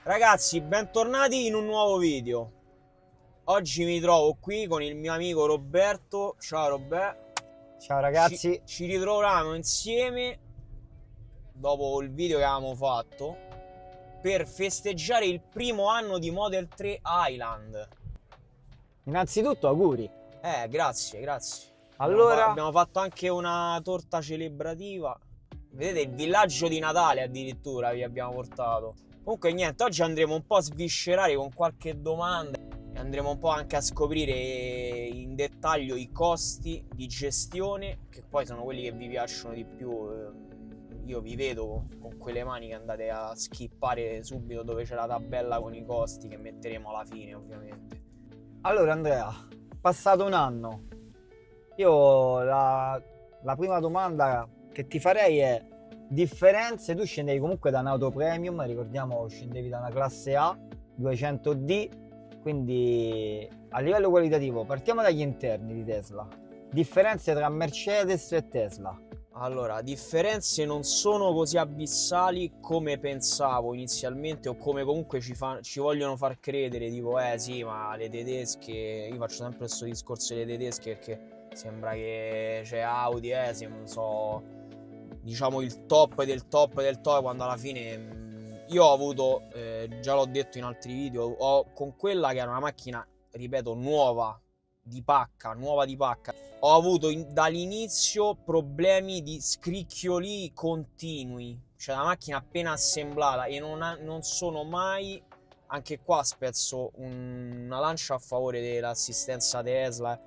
Ragazzi, bentornati in un nuovo video. Oggi mi trovo qui con il mio amico Roberto. Ciao Roberto. Ciao ragazzi. Ci ritroviamo insieme dopo il video che avevamo fatto per festeggiare il primo anno di Model 3 Highland. Innanzitutto auguri. Grazie. Allora, abbiamo fatto anche una torta celebrativa. Vedete, il villaggio di Natale addirittura vi abbiamo portato. Comunque niente, oggi andremo un po' a sviscerare con qualche domanda e andremo un po' anche a scoprire in dettaglio i costi di gestione, che poi sono quelli che vi piacciono di più. Io vi vedo con quelle mani che andate a skippare subito dove c'è la tabella con i costi che metteremo alla fine, ovviamente. allora Andrea, passato un anno, io la prima domanda che ti farei è: differenze? Tu scendevi comunque da un'auto premium, ricordiamo, scendevi da una classe A 200D, quindi a livello qualitativo partiamo dagli interni di Tesla. Differenze tra Mercedes e Tesla? Allora, differenze non sono così abissali come pensavo inizialmente, o come comunque ci vogliono far credere, tipo sì, ma le tedesche, io faccio sempre questo discorso delle tedesche perché sembra che c'è Audi, diciamo il top del top del top, quando alla fine io ho avuto, già l'ho detto in altri video, con quella che era una macchina, ripeto, nuova di pacca, ho avuto dall'inizio problemi di scricchioli continui, cioè la macchina appena assemblata, e non sono mai, anche qua spezzo una lancia a favore dell'assistenza Tesla,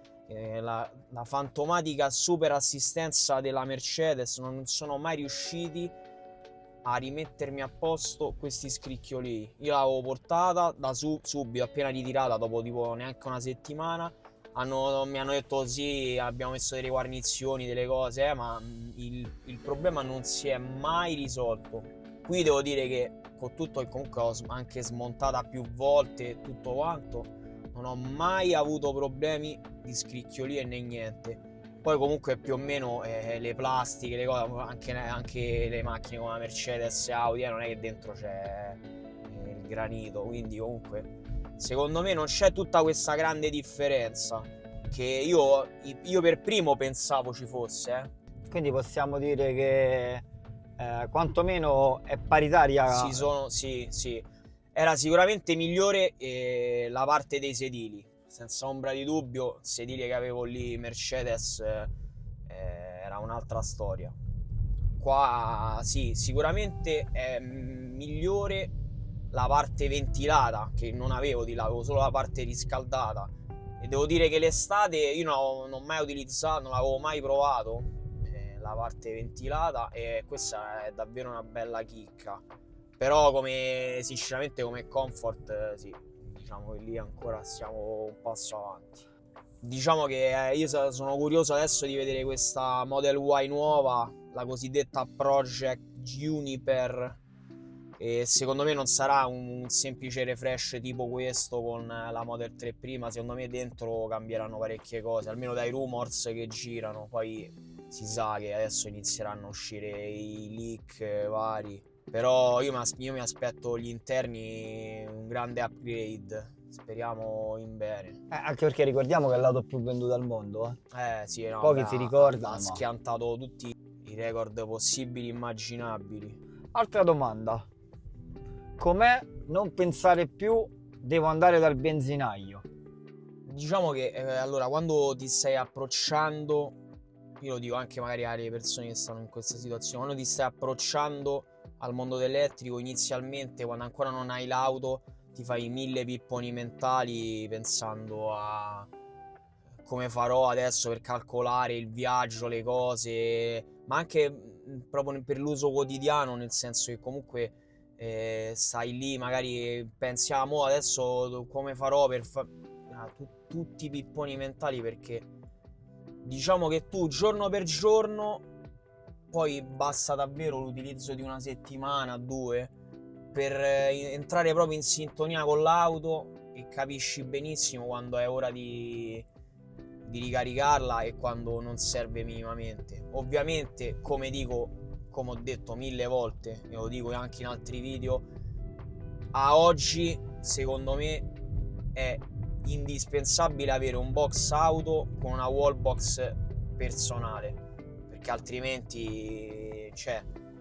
la fantomatica super assistenza della Mercedes. Non sono mai riusciti a rimettermi a posto questi scricchioli. Io l'avevo portata da subito, appena ritirata, dopo tipo neanche una settimana. Mi hanno detto sì, abbiamo messo delle guarnizioni, delle cose, ma il problema non si è mai risolto. Qui devo dire che con tutto, che comunque ho anche smontata più volte tutto quanto, non ho mai avuto problemi di scricchiolie né niente. Poi comunque più o meno le plastiche, le cose, anche le macchine come la Mercedes e Audi, non è che dentro c'è il granito, quindi comunque secondo me non c'è tutta questa grande differenza che io per primo pensavo ci fosse. Quindi possiamo dire che quantomeno è paritaria. Sì. Era sicuramente migliore la parte dei sedili, senza ombra di dubbio. Il sedile che avevo lì Mercedes era un'altra storia. Qua sì, sicuramente è migliore la parte ventilata, che non avevo di là, avevo solo la parte riscaldata. E devo dire che l'estate io non ho mai utilizzato, non l'avevo mai provato la parte ventilata, e questa è davvero una bella chicca. Però sinceramente come comfort sì, diciamo che lì ancora siamo un passo avanti. Diciamo che io sono curioso adesso di vedere questa Model Y nuova, la cosiddetta Project Juniper, e secondo me non sarà un semplice refresh tipo questo con la Model 3 prima. Secondo me dentro cambieranno parecchie cose, almeno dai rumors che girano. Poi si sa che adesso inizieranno a uscire i leak vari, però io mi aspetto gli interni un grande upgrade, speriamo in bene. Anche perché ricordiamo che è l'auto più venduta al mondo. Sì, no, Pochi si ricordano. Ha schiantato tutti i record possibili e immaginabili. Altra domanda: com'è non pensare più devo andare dal benzinaio? Diciamo che allora, quando ti stai approcciando, io lo dico anche magari alle persone che stanno in questa situazione, quando ti stai approcciando al mondo dell'elettrico inizialmente, quando ancora non hai l'auto, ti fai 1000 pipponi mentali pensando a come farò adesso per calcolare il viaggio, le cose, ma anche proprio per l'uso quotidiano, nel senso che comunque stai lì, magari pensi adesso come farò per tutti i pipponi mentali, perché diciamo che tu giorno per giorno, poi basta davvero l'utilizzo di una settimana, 2, per entrare proprio in sintonia con l'auto, e capisci benissimo quando è ora di ricaricarla e quando non serve minimamente. Ovviamente, come ho detto 1000 volte, e lo dico anche in altri video, a oggi secondo me è indispensabile avere un box auto con una wall box personale, perché altrimenti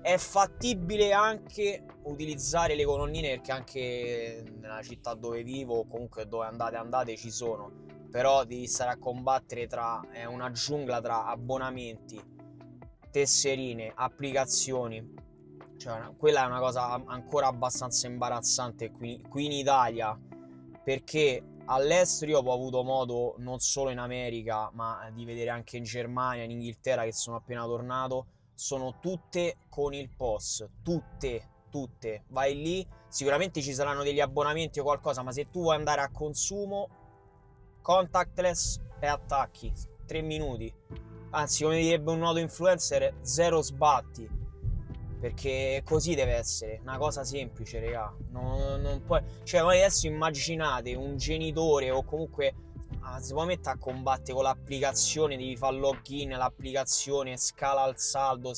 è fattibile anche utilizzare le colonnine, perché anche nella città dove vivo o comunque dove andate ci sono, però devi stare a combattere è una giungla tra abbonamenti, tesserine, applicazioni, quella è una cosa ancora abbastanza imbarazzante qui in Italia, perché all'estero io ho avuto modo, non solo in America, ma di vedere anche in Germania, in Inghilterra, che sono appena tornato, sono tutte con il POS, tutte. Vai lì, sicuramente ci saranno degli abbonamenti o qualcosa, ma se tu vuoi andare a consumo, contactless e attacchi, 3 minuti. Anzi, come direbbe un noto influencer, 0 sbatti. Perché così deve essere, una cosa semplice, raga. Non puoi... Cioè, voi adesso immaginate un genitore o comunque si può mettere a combattere con l'applicazione, devi fare login, l'applicazione scala il saldo,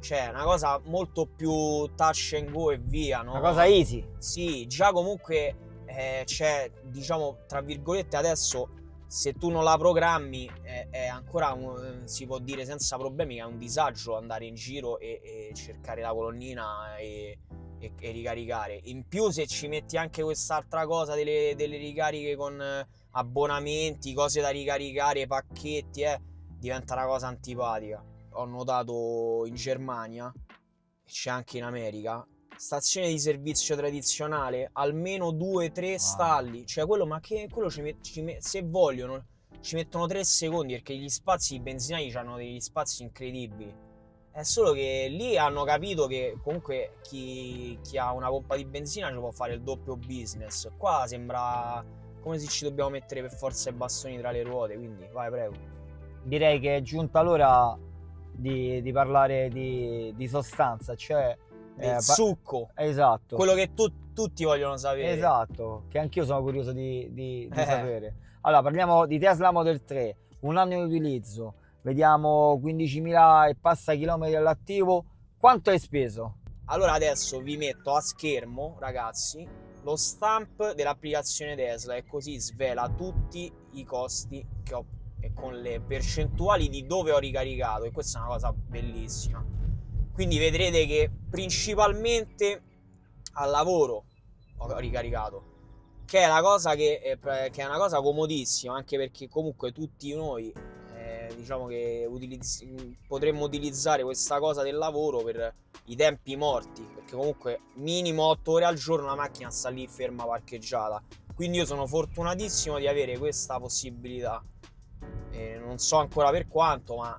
cioè una cosa molto più touch and go e via, no? Una cosa easy. Sì, già comunque c'è, diciamo, tra virgolette, adesso se tu non la programmi è ancora si può dire senza problemi che è un disagio andare in giro e cercare la colonnina e ricaricare. In più, se ci metti anche quest'altra cosa delle ricariche con abbonamenti, cose da ricaricare, pacchetti, diventa una cosa antipatica. Ho notato in Germania, e c'è anche in America, stazione di servizio tradizionale, almeno 2-3 stalli, cioè quello se vogliono ci mettono 3 secondi, perché gli spazi, i benzinai hanno degli spazi incredibili. È solo che lì hanno capito che comunque chi ha una pompa di benzina ci può fare il doppio business. Qua sembra come se ci dobbiamo mettere per forza i bastoni tra le ruote, quindi vai, prego. Direi che è giunta l'ora di parlare di sostanza, cioè del succo, esatto, quello che tutti vogliono sapere, esatto, che anch'io sono curioso di sapere. Allora, parliamo di Tesla Model 3, un anno di utilizzo, vediamo 15.000 e passa chilometri all'attivo. Quanto hai speso? Allora adesso vi metto a schermo, ragazzi, lo stamp dell'applicazione Tesla, e così svela tutti i costi che ho e con le percentuali di dove ho ricaricato, e questa è una cosa bellissima. Quindi vedrete che principalmente al lavoro ho ricaricato, che è una cosa che è una cosa comodissima, anche perché comunque tutti noi diciamo che potremmo utilizzare questa cosa del lavoro per i tempi morti, perché comunque minimo 8 ore al giorno la macchina sta lì ferma parcheggiata, quindi io sono fortunatissimo di avere questa possibilità. Non so ancora per quanto, ma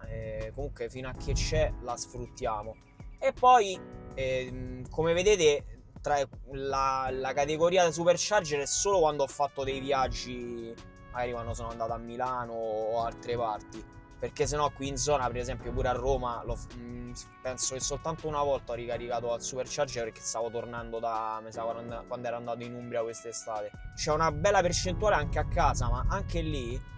comunque fino a che c'è la sfruttiamo. E poi come vedete, tra la categoria da supercharger è solo quando ho fatto dei viaggi, magari quando sono andato a Milano o altre parti, perché sennò qui in zona, per esempio pure a Roma, penso che soltanto una volta ho ricaricato al supercharger, perché stavo tornando quando ero andato in Umbria quest'estate. C'è una bella percentuale anche a casa, ma anche lì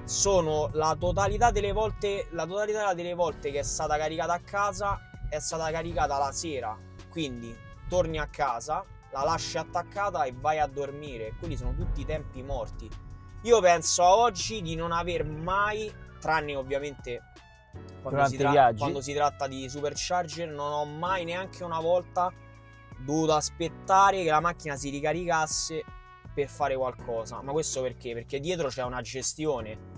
sono la totalità delle volte che è stata caricata a casa è stata caricata la sera, quindi torni a casa, la lasci attaccata e vai a dormire. Quelli sono tutti tempi morti. Io penso a oggi di non aver mai, tranne ovviamente quando si tratta di supercharger, non ho mai neanche una volta dovuto aspettare che la macchina si ricaricasse per fare qualcosa. Ma questo perché? Perché dietro c'è una gestione.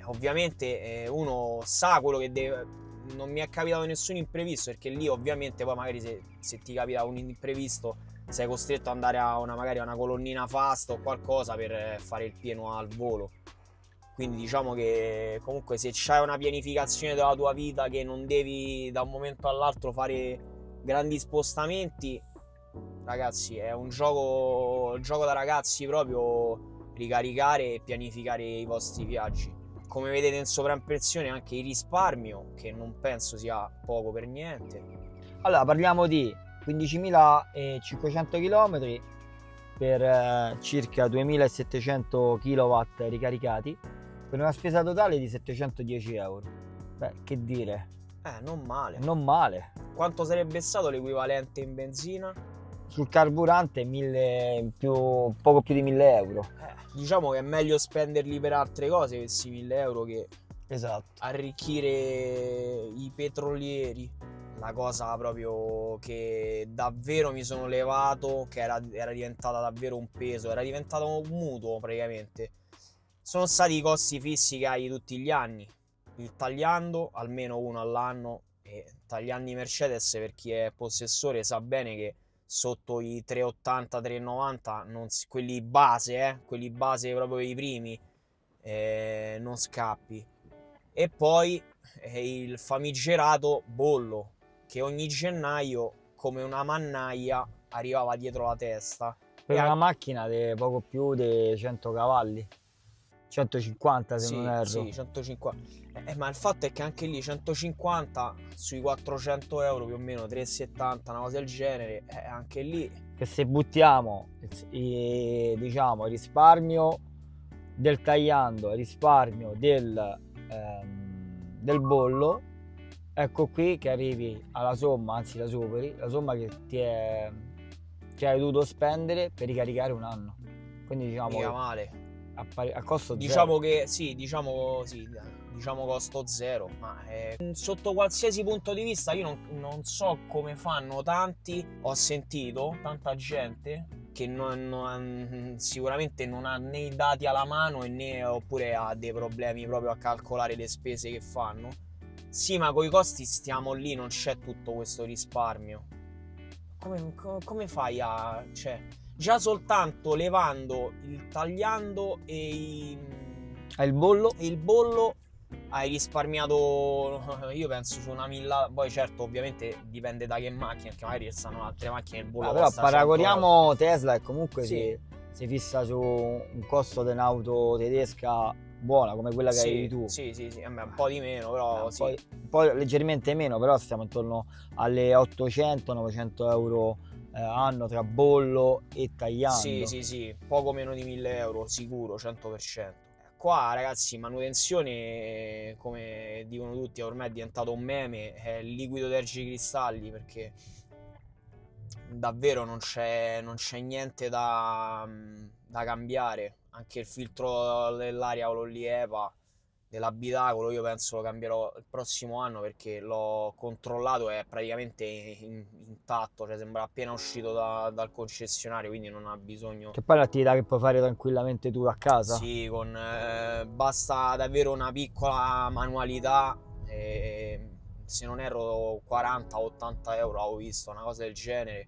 Ovviamente uno sa quello che deve. Non mi è capitato nessun imprevisto, perché lì ovviamente poi magari se ti capita un imprevisto sei costretto ad andare magari a una colonnina fast o qualcosa per fare il pieno al volo. Quindi diciamo che comunque se c'hai una pianificazione della tua vita, che non devi da un momento all'altro fare grandi spostamenti, ragazzi, è un gioco da ragazzi proprio, ricaricare e pianificare i vostri viaggi. Come vedete in sovraimpressione anche il risparmio, che non penso sia poco per niente. Allora, parliamo di 15.500 km per circa 2.700 kW ricaricati, per una spesa totale di 710 euro. Beh, che dire? Non male. Non male. Quanto sarebbe stato l'equivalente in benzina? sul carburante poco più di 1000 euro. Diciamo che è meglio spenderli per altre cose questi 1000 euro che Esatto. arricchire i petrolieri. La cosa proprio che davvero mi sono levato, che era diventata davvero un peso, era diventato un mutuo praticamente. Sono stati i costi fissi che hai tutti gli anni, il tagliando almeno uno all'anno, e tagliando i Mercedes, per chi è possessore sa bene che sotto i 380 390 quelli base proprio i primi, non scappi. E poi il famigerato bollo, che ogni gennaio come una mannaia arrivava dietro la testa. Per una macchina di poco più di 100 cavalli, 150 se non erro. Sì, 150. Ma il fatto è che anche lì 150 sui 400 euro più o meno, 370, una cosa del genere, anche lì. Che se buttiamo diciamo risparmio del tagliando, risparmio del bollo, ecco qui che arrivi alla somma, anzi la superi, la somma che hai dovuto spendere per ricaricare un anno. Quindi diciamo mica male. A costo diciamo zero. Diciamo costo zero, ma sotto qualsiasi punto di vista io non so come fanno tanti. Ho sentito tanta gente che sicuramente non ha né i dati alla mano oppure ha dei problemi proprio a calcolare le spese che fanno. Sì, ma coi costi stiamo lì, non c'è tutto questo risparmio. Come fai a... cioè, già soltanto levando il tagliando e il bollo hai risparmiato, io penso, su una millata. Poi certo ovviamente dipende da che macchina, perché magari stanno altre macchine, il bollo però costa paragoniamo Tesla e comunque sì. si fissa su un costo di un'auto tedesca buona come quella che avevi tu. Sì, un po' di meno, però sì. Un po' leggermente meno, però stiamo intorno alle 800-900 euro anno tra bollo e tagliando. Sì, poco meno di 1000 euro, sicuro, 100%. Qua ragazzi, manutenzione, come dicono tutti, ormai è diventato un meme, è il liquido tergicristalli, perché davvero non c'è niente da cambiare. Anche il filtro dell'aria, quello lì EPA dell'abitacolo, io penso lo cambierò il prossimo anno, perché l'ho controllato, è praticamente intatto, cioè sembra appena uscito dal concessionario, quindi non ha bisogno. Che poi è un'attività che puoi fare tranquillamente tu a casa. Sì, basta davvero una piccola manualità, se non erro 40-80 euro avevo visto, una cosa del genere,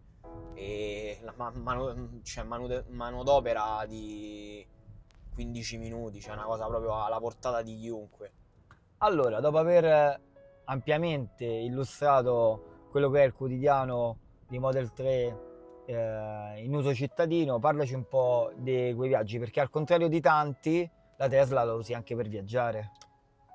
e la manodopera di 15 minuti, cioè una cosa proprio alla portata di chiunque. Allora, dopo aver ampiamente illustrato quello che è il quotidiano di Model 3 in uso cittadino, parlaci un po' di quei viaggi, perché al contrario di tanti la Tesla la usi anche per viaggiare.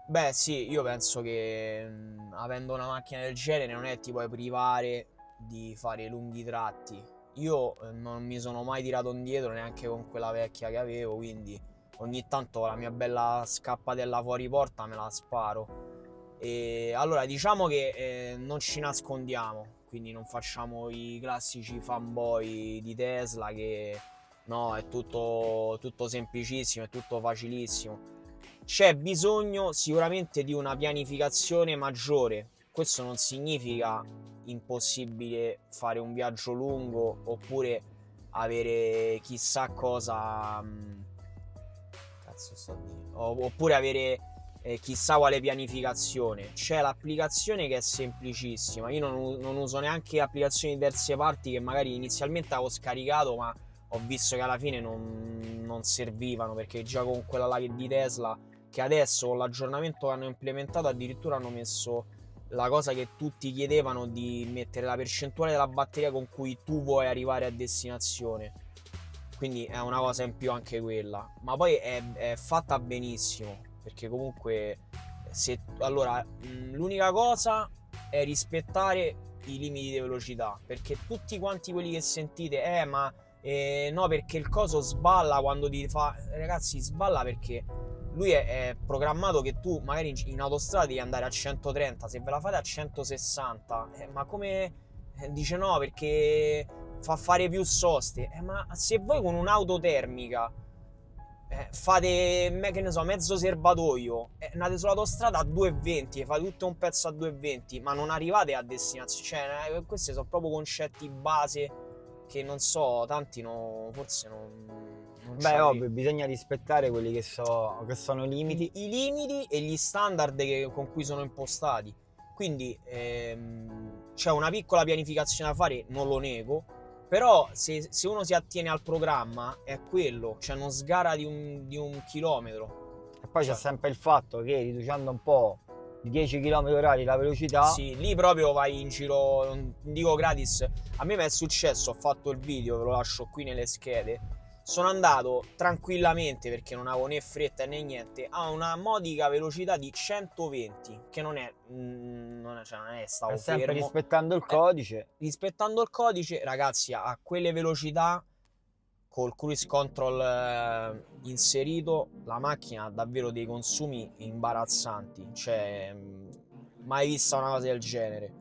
Beh sì, io penso che avendo una macchina del genere non è ti puoi privare di fare lunghi tratti. Io non mi sono mai tirato indietro neanche con quella vecchia che avevo, quindi ogni tanto la mia bella scappatella fuori porta me la sparo. E allora diciamo che non ci nascondiamo, quindi non facciamo i classici fanboy di Tesla che no, è tutto semplicissimo, è tutto facilissimo. C'è bisogno sicuramente di una pianificazione maggiore. Questo non significa impossibile fare un viaggio lungo oppure avere chissà cosa, cazzo sto a dire, oppure avere chissà quale pianificazione. C'è l'applicazione che è semplicissima. Io non uso neanche applicazioni di terze parti che magari inizialmente avevo scaricato, ma ho visto che alla fine non servivano, perché già con quella là di Tesla, che adesso con l'aggiornamento che hanno implementato addirittura hanno messo la cosa che tutti chiedevano, di mettere la percentuale della batteria con cui tu vuoi arrivare a destinazione, quindi è una cosa in più anche quella, ma poi è fatta benissimo, perché comunque allora l'unica cosa è rispettare i limiti di velocità, perché tutti quanti quelli che sentite ma no, perché il coso sballa quando ti fa, ragazzi, sballa perché lui è programmato che tu magari in autostrada devi andare a 130, se ve la fate a 160, ma come dice no, perché fa fare più soste. Ma se voi con un'auto termica fate, che ne so, mezzo serbatoio, andate sull'autostrada a 2,20, fate tutto un pezzo a 2,20, ma non arrivate a destinazione. Cioè, questi sono proprio concetti base che non so, tanti forse non Beh, ovvio, bisogna rispettare quelli che sono i limiti. I limiti e gli standard con cui sono impostati. Quindi c'è una piccola pianificazione da fare, non lo nego, però se uno si attiene al programma è quello, cioè non sgara di un chilometro. E poi c'è sempre il fatto che riducendo un po' di 10 km/h la velocità, sì, lì proprio vai in giro, non dico gratis. A me mi è successo, ho fatto il video, ve lo lascio qui nelle schede. Sono andato tranquillamente, perché non avevo né fretta né niente, a una modica velocità di 120, che non è stavo sempre fermo. rispettando il codice. Rispettando il codice, ragazzi, a quelle velocità, col cruise control inserito, la macchina ha davvero dei consumi imbarazzanti. Cioè, mai vista una cosa del genere.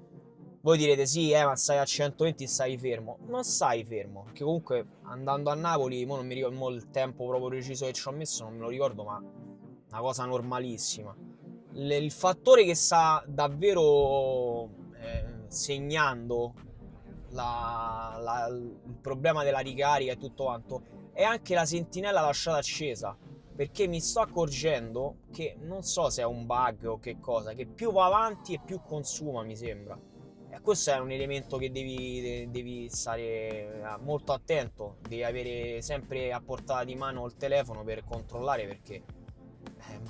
Voi direte sì, ma stai a 120, stai fermo. Non stai fermo, perché comunque andando a Napoli, non mi ricordo il tempo proprio preciso che ci ho messo, non me lo ricordo, ma una cosa normalissima. Il fattore che sta davvero segnando il problema della ricarica e tutto quanto è anche la sentinella lasciata accesa, perché mi sto accorgendo che, non so se è un bug o che cosa, che più va avanti e più consuma, mi sembra. E questo è un elemento che devi stare molto attento, devi avere sempre a portata di mano il telefono per controllare, perché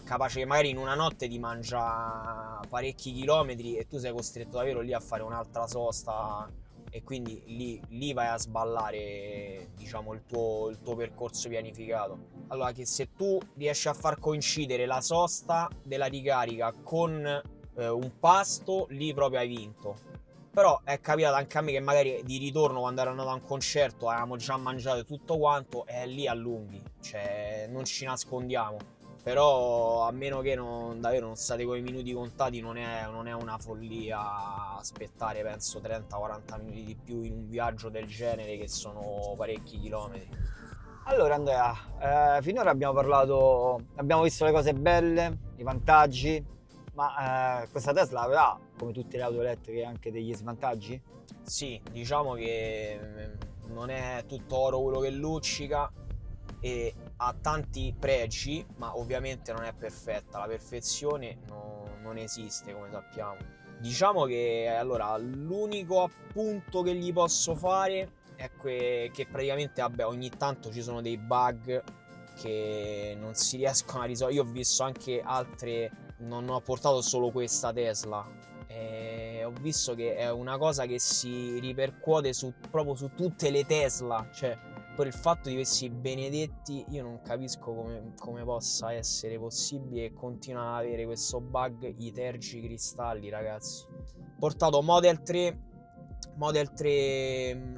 capace che magari in una notte ti mangia parecchi chilometri e tu sei costretto davvero lì a fare un'altra sosta, e quindi lì vai a sballare, diciamo, il tuo percorso pianificato. Allora, che se tu riesci a far coincidere la sosta della ricarica con un pasto, lì proprio hai vinto. Però è capitato anche a me che magari di ritorno, quando ero andato a un concerto, avevamo già mangiato tutto quanto, e lì allunghi, cioè non ci nascondiamo. Però a meno che davvero non state con i minuti contati, non è una follia aspettare, penso, 30-40 minuti di più in un viaggio del genere, che sono parecchi chilometri. Allora Andrea, finora abbiamo visto le cose belle, i vantaggi, ma questa Tesla avrà, come tutte le auto elettriche, anche degli svantaggi? Sì, diciamo che non è tutto oro quello che luccica, e ha tanti pregi, ma ovviamente non è perfetta. La perfezione non esiste, come sappiamo. Diciamo che allora l'unico appunto che gli posso fare è che praticamente, vabbè, ogni tanto ci sono dei bug che non si riescono a risolvere. Io ho visto anche altre, non ho portato solo questa Tesla, ho visto che è una cosa che si ripercuote proprio su tutte le Tesla. Cioè, per il fatto di questi benedetti, io non capisco come possa essere possibile che continuano ad avere questo bug, i tergicristalli, ragazzi. Portato Model 3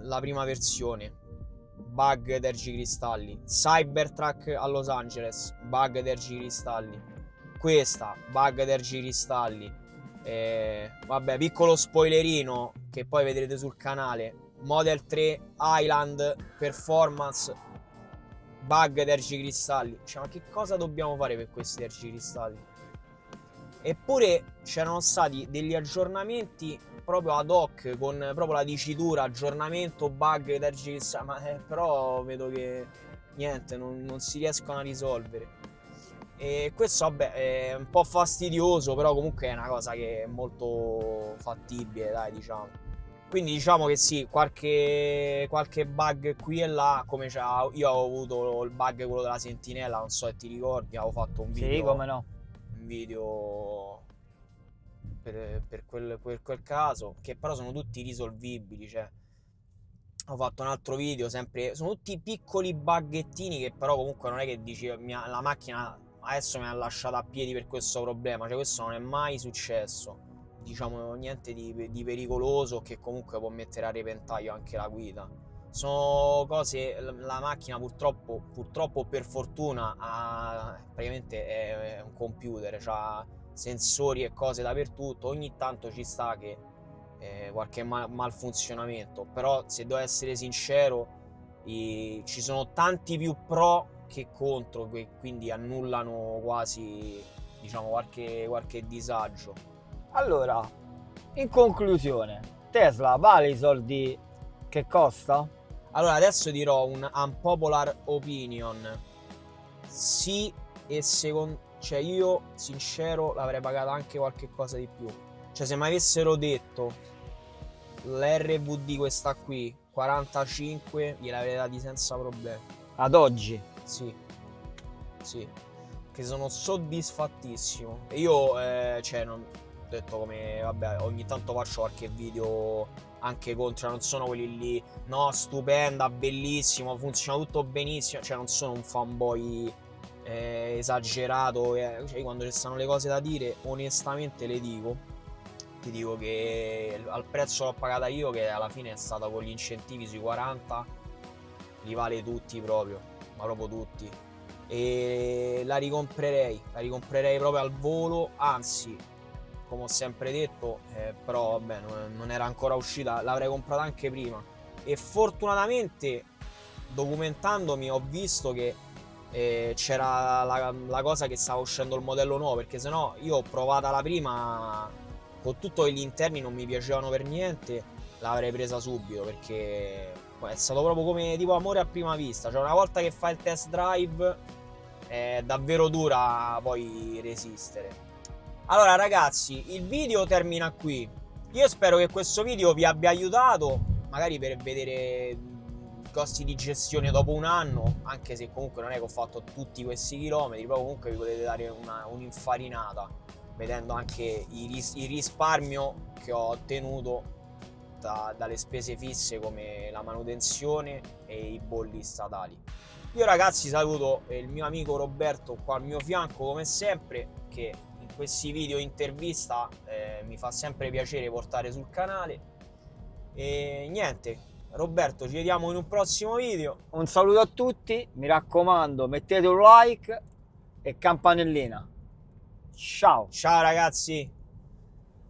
la prima versione, bug tergicristalli. Cybertruck a Los Angeles, bug tergicristalli. Questa, bug tergicristalli. Vabbè, piccolo spoilerino che poi vedrete sul canale: Model 3 Highland Performance, bug tergicristalli. Cioè, ma che cosa dobbiamo fare per questi tergicristalli? Eppure c'erano stati degli aggiornamenti proprio ad hoc, con proprio la dicitura aggiornamento bug tergicristalli, ma però vedo che niente, non si riescono a risolvere. E questo, vabbè, è un po' fastidioso, però comunque è una cosa che è molto fattibile, dai, diciamo. Quindi diciamo che sì, qualche bug qui e là, come io ho avuto il bug, quello della sentinella, non so se ti ricordi, avevo fatto un video. Sì, come no. Un video per quel caso, che però sono tutti risolvibili. Cioè, ho fatto un altro video, sempre, sono tutti piccoli buggettini che però comunque non è che dici la macchina adesso mi ha lasciato a piedi per questo problema. Cioè, questo non è mai successo, diciamo, niente di pericoloso, che comunque può mettere a repentaglio anche la guida. Sono cose, la macchina purtroppo o per fortuna praticamente è un computer, c'ha sensori e cose dappertutto. Ogni tanto ci sta che qualche malfunzionamento, però se devo essere sincero ci sono tanti più pro che contro, che quindi annullano quasi, diciamo, qualche disagio. Allora, in conclusione, Tesla vale i soldi che costa? Allora, adesso dirò un unpopular opinion. Sì, e cioè io, sincero, l'avrei pagata anche qualche cosa di più. Cioè, se mi avessero detto l'RVD questa qui, 45, gliel'avrei dati senza problemi. Ad oggi? Sì, che sono soddisfattissimo. E io, cioè, non ho detto come, vabbè, ogni tanto faccio qualche video anche contro, non sono quelli lì, no, stupenda, bellissimo, funziona tutto benissimo, cioè non sono un fanboy esagerato, cioè quando ci stanno le cose da dire, onestamente le dico. Ti dico che al prezzo l'ho pagata io, che alla fine è stata con gli incentivi sui 40, li vale tutti proprio, ma proprio tutti. E la ricomprerei proprio al volo, anzi, come ho sempre detto, però vabbè, non era ancora uscita, l'avrei comprata anche prima. E fortunatamente, documentandomi, ho visto che c'era la cosa che stava uscendo il modello nuovo, perché sennò io ho provata la prima, con tutto che gli interni non mi piacevano per niente, l'avrei presa subito, perché è stato proprio come tipo amore a prima vista. Cioè, una volta che fai il test drive è davvero dura poi resistere. Allora ragazzi, il video termina qui. Io spero che questo video vi abbia aiutato, magari per vedere i costi di gestione dopo un anno, anche se comunque non è che ho fatto tutti questi chilometri, però comunque vi potete dare un'infarinata, vedendo anche il risparmio che ho ottenuto dalle spese fisse come la manutenzione e i bolli statali. Io ragazzi saluto il mio amico Roberto qua al mio fianco come sempre, che in questi video intervista mi fa sempre piacere portare sul canale. E niente, Roberto, ci vediamo in un prossimo video. Un saluto a tutti, mi raccomando, mettete un like e campanellina. Ciao! Ciao ragazzi!